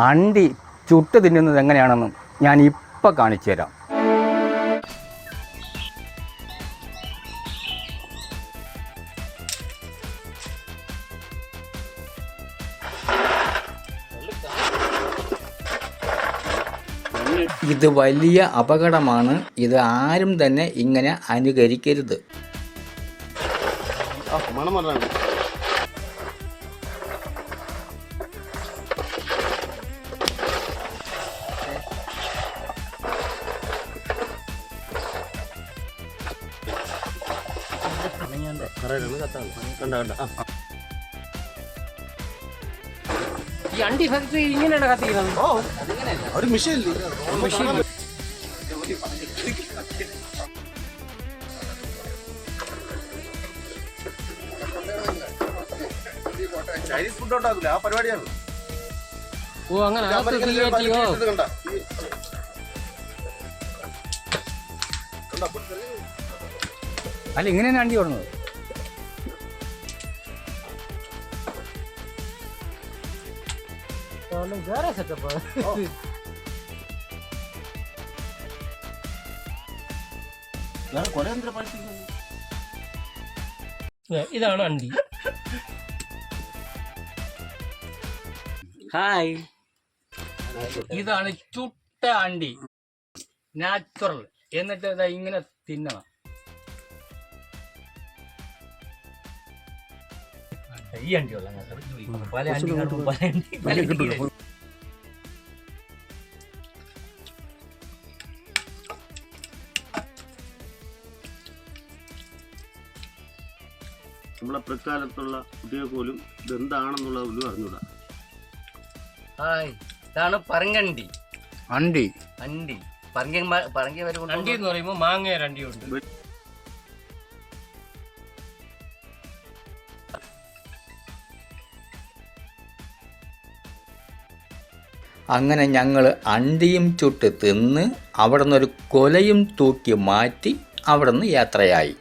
അണ്ടി ചുട്ട് തിന്നുന്നത് എങ്ങനെയാണെന്ന് ഞാൻ ഇപ്പം കാണിച്ചു തരാം. ഇത് വലിയ അപകടമാണ്. ഇത് ആരും തന്നെ ഇങ്ങനെ അനുകരിക്കരുത്. ഈ അണ്ടി ഫാക്ടറി ഇങ്ങനെയാണ് കത്തിക്കുന്നത്. ഒരു മെഷീൻ ചൈനീസ് ഫുഡ് ഉണ്ടാക്കില്ല, ആ പരിപാടിയാണ്. ഓ അങ്ങനെ അല്ല ഇങ്ങനെയാണ് അണ്ടി ഓടുന്നത്. ഇതാണ് അണ്ടി. ഹായ്, ഇതാണ് ചുട്ട അണ്ടി, നാച്ചുറൽ. എന്നിട്ട് ഇതാ ഇങ്ങനെ തിന്നണം. ഈ അണ്ടിയുള്ള പല അണ്ടികളും പല അണ്ടി. നമ്മളെ പ്രക്കാലത്തുള്ള കുട്ടികൾ പോലും ഇതെന്താണെന്നുള്ള പോലും അറിഞ്ഞൂടാ. ഹായ്, ഇതാണ് പറങ്കണ്ടി. അണ്ടി അണ്ടി പറങ്കി അണ്ടി എന്ന് പറയുമ്പോൾ മാങ്ങ അണ്ടിയുണ്ട്. അങ്ങനെ ഞങ്ങൾ അണ്ടിയും ചുട്ട് തിന്ന് അവിടെ നിന്നൊരു കൊലയും തൂക്കി മാറ്റി അവിടെ നിന്ന് യാത്രയായി.